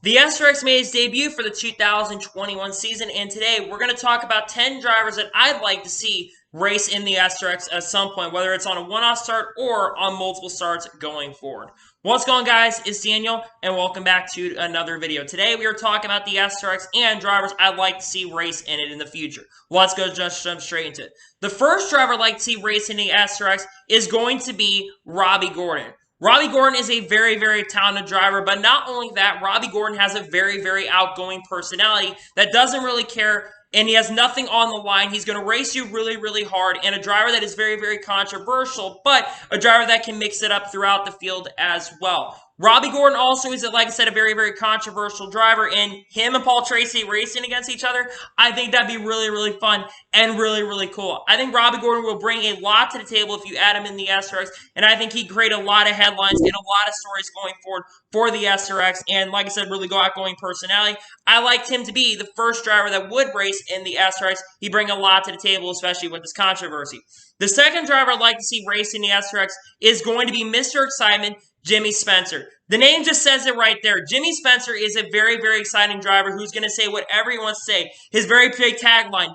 The SRX made its debut for the 2021 season, and today we're going to talk about 10 drivers that I'd like to see race in the SRX at some point, whether it's on a one-off start or on multiple starts going forward. What's going on, guys? It's Daniel, and welcome back to another video. Today we are talking about the SRX and drivers I'd like to see race in it in the future. Let's go just jump straight into it. The first driver I'd like to see race in the SRX is going to be Robbie Gordon. Robbie Gordon is a very, very talented driver, but not only that, Robbie Gordon has a very, very outgoing personality that doesn't really care, and he has nothing on the line. He's going to race you really, really hard, and a driver that is very, very controversial, but a driver that can mix it up throughout the field as well. Robbie Gordon also is, like I said, a very, very controversial driver, and him and Paul Tracy racing against each other, I think that'd be really, really fun and really, really cool. I think Robbie Gordon will bring a lot to the table if you add him in the SRX, and I think he'd create a lot of headlines and a lot of stories going forward for the SRX, and like I said, really outgoing personality. I liked him to be the first driver that would race in the SRX. He'd bring a lot to the table, especially with this controversy. The second driver I'd like to see race in the SRX is going to be Mr. Excitement, Jimmy Spencer. The name just says it right there. Jimmy Spencer is a very, very exciting driver who's going to say whatever he wants to say. His very big tagline,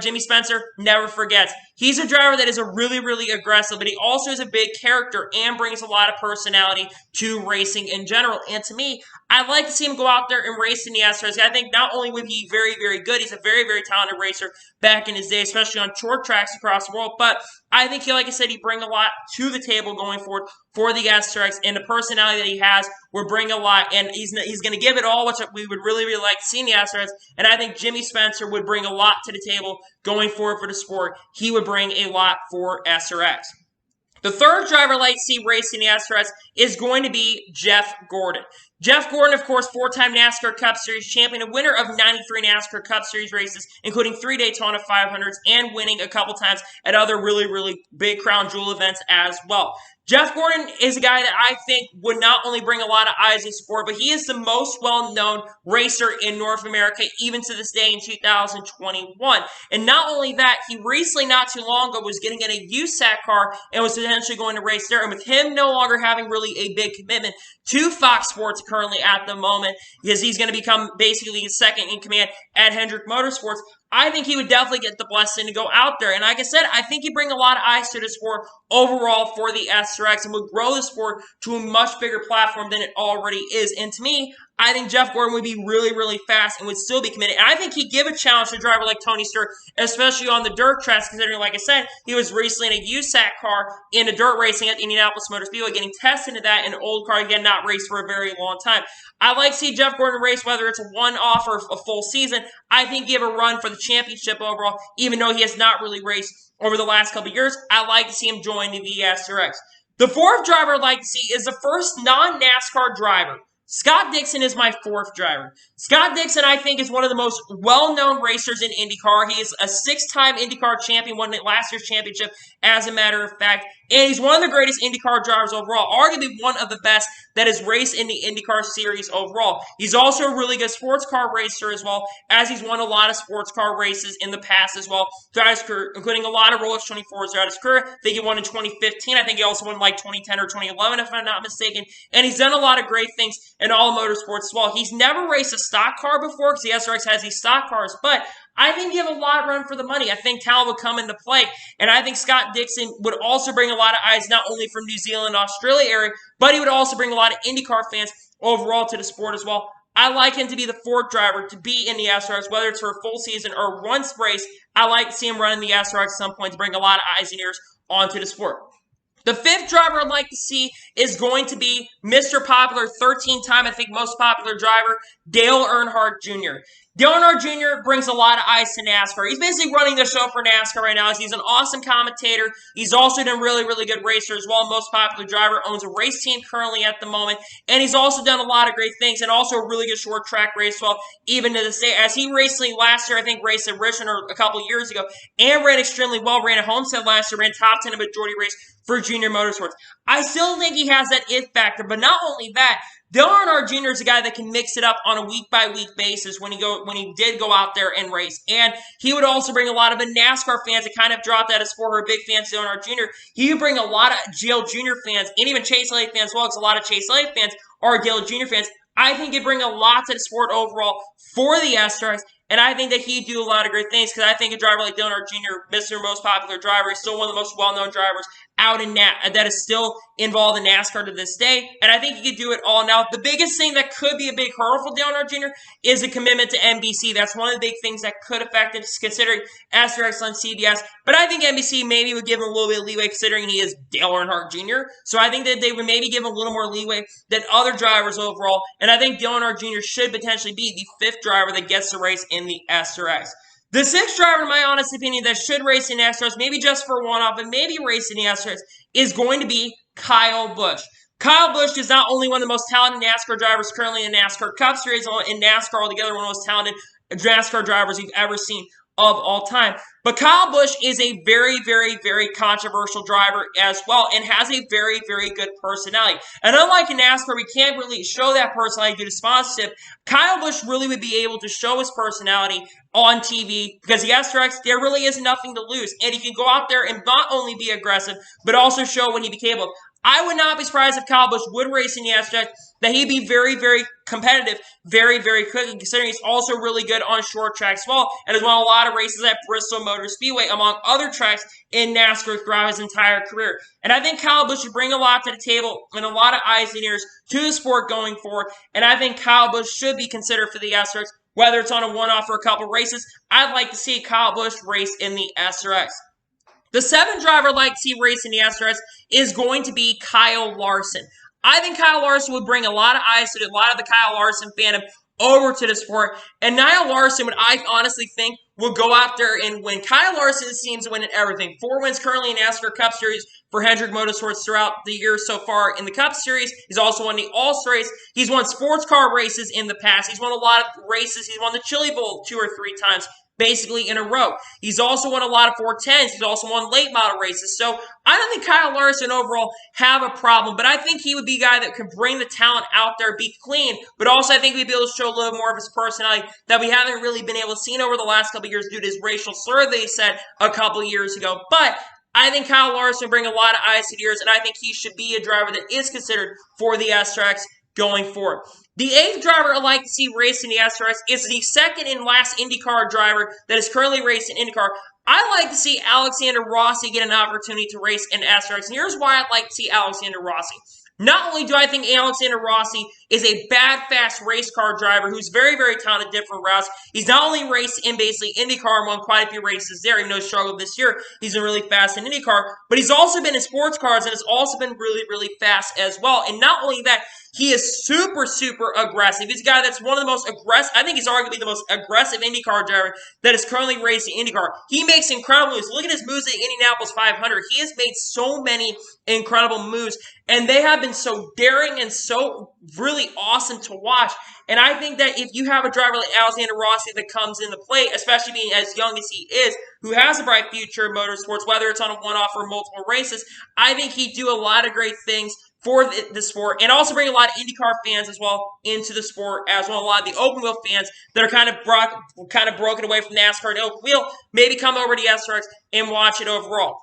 Jimmy Spencer never forgets. He's a driver that is a really, really aggressive, but he also is a big character and brings a lot of personality to racing in general. And to me, I'd like to see him go out there and race in the SRX. I think not only would he be very, very good, he's a very, very talented racer back in his day, especially on short tracks across the world, but I think, like I said, he'd bring a lot to the table going forward for the SRX, and the personality that he has will bring a lot, and he's going to give it all, which we would really, really like to see in the SRX, and I think Jimmy Spencer would bring a lot to the table going forward for the sport. He would bring a lot for SRX. The third driver I'd like to see racing the SRX is going to be Jeff Gordon. Jeff Gordon, of course, four-time NASCAR Cup Series champion, a winner of 93 NASCAR Cup Series races, including 3 Daytona 500s, and winning a couple times at other really, really big crown jewel events as well. Jeff Gordon is a guy that I think would not only bring a lot of eyes to the sport, but he is the most well-known racer in North America, even to this day in 2021. And not only that, he recently, not too long ago, was getting in a USAC car and was potentially going to race there. And with him no longer having really a big commitment to Fox Sports currently at the moment, because he's going to become basically second in command at Hendrick Motorsports, I think he would definitely get the blessing to go out there. And like I said, I think he'd bring a lot of eyes to the sport overall for the SRX and would grow the sport to a much bigger platform than it already is. And to me, I think Jeff Gordon would be really, really fast and would still be committed. And I think he'd give a challenge to a driver like Tony Stewart, especially on the dirt tracks, considering, like I said, he was recently in a USAC car in a dirt racing at the Indianapolis Motor Speedway, getting tested into that in an old car, again, not raced for a very long time. I like to see Jeff Gordon race, whether it's a one-off or a full season. I think give a run for the championship overall, even though he has not really raced over the last couple of years. I like to see him join the SRX. The fourth driver I'd like to see is the first non-NASCAR driver. Scott Dixon is my fourth driver. Scott Dixon, I think, is one of the most well-known racers in IndyCar. He is a six-time IndyCar champion, won last year's championship, as a matter of fact. And he's one of the greatest IndyCar drivers overall, arguably one of the best that has raced in the IndyCar series overall. He's also a really good sports car racer as well, as he's won a lot of sports car races in the past as well, throughout his career, including a lot of Rolex 24s throughout his career. I think he won in 2015. I think he also won like 2010 or 2011, if I'm not mistaken. And he's done a lot of great things in all motorsports as well. He's never raced a stock car before, because the SRX has these stock cars, but I think you have a lot run for the money. I think talent would come into play, and I think Scott Dixon would also bring a lot of eyes, not only from New Zealand, Australia area, but he would also bring a lot of IndyCar fans overall to the sport as well. I like him to be the fourth driver to be in the SRX, whether it's for a full season or one race. I like to see him run in the SRX at some point to bring a lot of eyes and ears onto the sport. The fifth driver I'd like to see is going to be Mr. Popular, 13-time, I think, most popular driver, Dale Earnhardt Jr. Dale Earnhardt Jr. brings a lot of eyes to NASCAR. He's basically running the show for NASCAR right now. He's an awesome commentator. He's also done really, really good racer as well. Most popular driver, owns a race team currently at the moment. And he's also done a lot of great things and also a really good short track race as well, even to this day. As he recently, last year, I think, raced at Richmond or a couple years ago and ran extremely well. Ran at Homestead last year, ran top 10 in a majority race for Junior Motorsports. I still think he has that it factor, but not only that, Dale Earnhardt Jr. is a guy that can mix it up on a week-by-week basis when he did go out there and race. And he would also bring a lot of the NASCAR fans that kind of dropped out of sport who are big fans of Dale Earnhardt Jr. He would bring a lot of Dale Jr. fans and even Chase Elliott fans as well, because a lot of Chase Elliott fans are Dale Jr. fans. I think he'd bring a lot to the sport overall for the SRX. And I think that he'd do a lot of great things because I think a driver like Earnhardt Jr., Mr. Most Popular Driver, is still one of the most well-known drivers out in that is still involved in NASCAR to this day. And I think he could do it all. Now, the biggest thing that could be a big hurdle for Earnhardt Jr. is a commitment to NBC. That's one of the big things that could affect it, considering SRX on CBS. But I think NBC maybe would give him a little bit of leeway considering he is Dale Earnhardt Jr. So I think that they would maybe give him a little more leeway than other drivers overall. And I think Dale Earnhardt Jr. should potentially be the 5th driver that gets to race in the SRX. The 6th driver, in my honest opinion, that should race in the SRX, maybe just for a one-off, and maybe race in the SRX, is going to be Kyle Busch. Kyle Busch is not only one of the most talented NASCAR drivers currently in NASCAR Cup Series, in NASCAR altogether, one of the most talented NASCAR drivers you've ever seen of all time. But Kyle Busch is a very, very, very controversial driver as well and has a very, very good personality. And unlike in NASCAR, we can't really show that personality due to sponsorship. Kyle Busch really would be able to show his personality on TV because the SRX, there really is nothing to lose. And he can go out there and not only be aggressive, but also show what he became capable of. I would not be surprised if Kyle Busch would race in the SRX, that he'd be very, very competitive, very, very quickly, considering he's also really good on short tracks as well, and has won a lot of races at Bristol Motor Speedway, among other tracks in NASCAR throughout his entire career. And I think Kyle Busch should bring a lot to the table and a lot of eyes and ears to the sport going forward, and I think Kyle Busch should be considered for the SRX, whether it's on a one-off or a couple races. I'd like to see Kyle Busch race in the SRX. The 7th driver I'd like to see race in the SRX is going to be Kyle Larson. I think Kyle Larson would bring a lot of eyes to a lot of the Kyle Larson fandom over to the sport. And Kyle Larson, what I honestly think, will go out there and win. Kyle Larson seems to win at everything. 4 wins currently in NASCAR Cup Series for Hendrick Motorsports throughout the year so far in the Cup Series. He's also won the All-Star race. He's won sports car races in the past. He's won a lot of races. He's won the Chili Bowl 2 or 3 times, basically in a row. He's also won a lot of 410s. He's also won late model races. So I don't think Kyle Larson overall have a problem, but I think he would be a guy that could bring the talent out there, be clean, but also I think we'd be able to show a little more of his personality that we haven't really been able to see over the last couple of years due to his racial slur that he said a couple of years ago. But I think Kyle Larson bring a lot of eyes to the ears, and I think he should be a driver that is considered for the SRX going forward. The 8th driver I'd like to see race in the SRX is the second and last IndyCar driver that is currently racing IndyCar. I'd like to see Alexander Rossi get an opportunity to race in SRX. And here's why I'd like to see Alexander Rossi. Not only do I think Alexander Rossi is a bad, fast race car driver who's very, very talented different routes. He's not only raced in basically IndyCar and won quite a few races there, even though he struggled this year. He's been really fast in IndyCar, but he's also been in sports cars and has also been really, really fast as well. And not only that, he is super, super aggressive. He's a guy that's one of the most aggressive, I think he's arguably the most aggressive IndyCar driver that is currently racing IndyCar. He makes incredible moves. Look at his moves at Indianapolis 500. He has made so many incredible moves, and they have been so daring and so really awesome to watch. And I think that if you have a driver like Alexander Rossi that comes into play, especially being as young as he is, who has a bright future in motorsports, whether it's on a one-off or multiple races, I think he'd do a lot of great things for the sport, and also bring a lot of IndyCar fans as well into the sport, as well. A lot of the open wheel fans that are kind of broken away from NASCAR and open wheel, maybe come over to the SRX and watch it overall.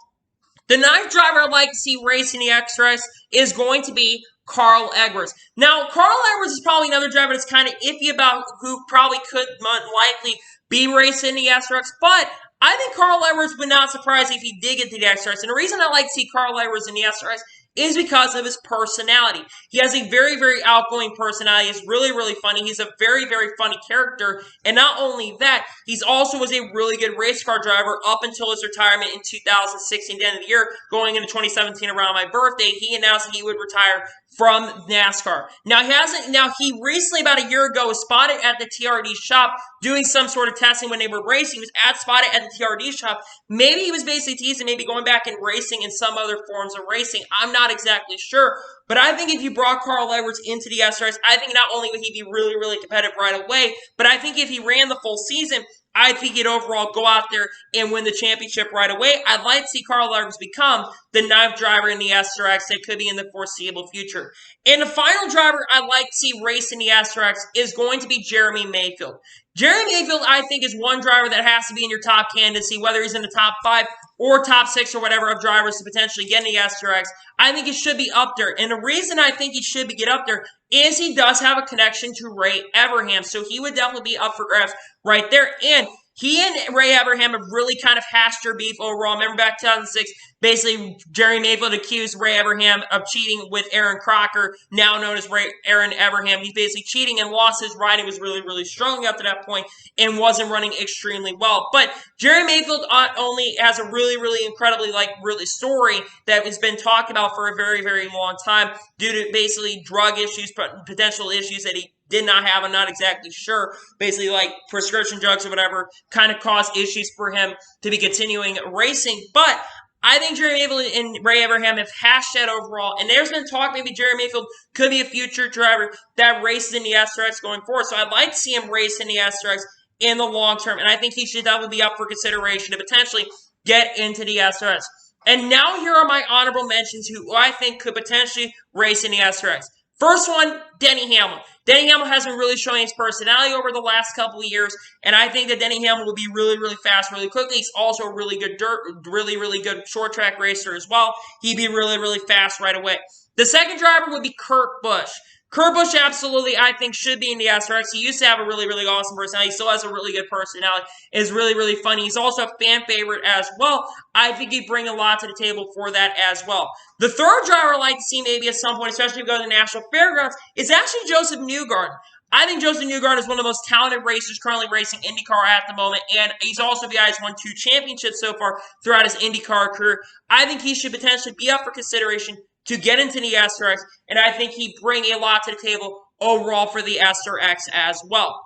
The 9th driver I'd like to see race in the SRX is going to be Carl Edwards. Now, Carl Edwards is probably another driver that's kind of iffy about who probably could likely be racing in the SRX, but I think Carl Edwards would not surprise me if he did get to the SRX. And the reason I like to see Carl Edwards in the SRX is because of his personality. He has a very, very outgoing personality. He's really, really funny. He's a very, very funny character. And not only that, he's also was a really good race car driver up until his retirement in 2016, the end of the year, going into 2017 around my birthday. He announced that he would retire from NASCAR. Now he recently, about a year ago, was spotted at the TRD shop doing some sort of testing when they were racing. He was spotted at the TRD shop. Maybe he was basically teasing maybe going back and racing in some other forms of racing. I'm not exactly sure. But I think if you brought Carl Edwards into the SRX, I think not only would he be really, really competitive right away, but I think if he ran the full season, I think he'd overall go out there and win the championship right away. I'd like to see Carl Edwards become the 9th driver in the SRX that could be in the foreseeable future. And the final driver I'd like to see race in the SRX is going to be Jeremy Mayfield. Jeremy Mayfield, I think, is one driver that has to be in your top candidacy, whether he's in the top 5 or top 6 or whatever of drivers to potentially get in the SRX. I think he should be up there. And the reason I think he should get up there is he does have a connection to Ray Evernham, so he would definitely be up for grabs right there. And he and Ray Evernham have really kind of hashed their beef overall. Remember back 2006, basically Jerry Mayfield accused Ray Evernham of cheating with Aaron Crocker, now known as Aaron Evernham. He's basically cheating and lost his ride. He was really, really struggling up to that point and wasn't running extremely well. But Jerry Mayfield not only has a really, really incredibly, really story that has been talked about for a very, very long time due to basically drug issues, potential issues that he did not have, I'm not exactly sure, basically like prescription drugs or whatever, kind of caused issues for him to be continuing racing. But I think Jerry Mayfield and Ray Evernham have hashed that overall, and there's been talk maybe Jerry Mayfield could be a future driver that races in the SRX going forward. So I'd like to see him race in the SRX in the long term, and I think he should definitely be up for consideration to potentially get into the SRX. And now here are my honorable mentions who I think could potentially race in the SRX. First one, Denny Hamlin. Denny Hamlin has been really showing his personality over the last couple of years, and I think that Denny Hamlin will be really, really fast really quickly. He's also a really good really good short track racer as well. He'd be really, really fast right away. The second driver would be Kurt Busch. Kurt Busch absolutely, I think, should be in the SRX. He used to have a really, really awesome personality. He still has a really good personality. Is really, really funny. He's also a fan favorite as well. I think he'd bring a lot to the table for that as well. The third driver I'd like to see maybe at some point, especially if we go to the National Fairgrounds, is actually Joseph Newgarden. I think Joseph Newgarden is one of the most talented racers currently racing IndyCar at the moment, and he's also the guy who's won 2 championships so far throughout his IndyCar career. I think he should potentially be up for consideration to get into the SRX, and I think he'd bring a lot to the table overall for the SRX as well.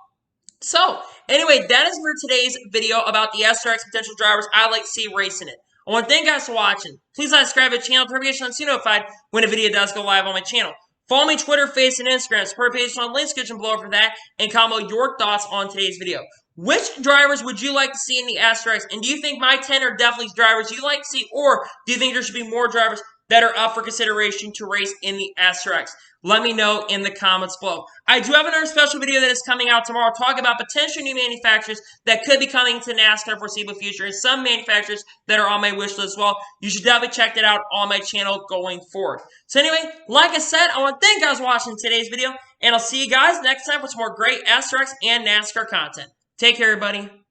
So, anyway, that is for today's video about the SRX potential drivers I'd like to see racing it. I want to thank you guys for watching. Please subscribe to the channel to be notified when a video does go live on my channel. Follow me Twitter, Facebook, and Instagram. Support page on the link description below for that, and comment your thoughts on today's video. Which drivers would you like to see in the SRX? And do you think my 10 are definitely drivers you'd like to see, or do you think there should be more drivers that are up for consideration to race in the SRX? Let me know in the comments below. I do have another special video that is coming out tomorrow talking about potential new manufacturers that could be coming to NASCAR in the foreseeable future, and some manufacturers that are on my wish list as well. You should definitely check that out on my channel going forward. So anyway, like I said, I want to thank you guys for watching today's video, and I'll see you guys next time for some more great SRX and NASCAR content. Take care, everybody.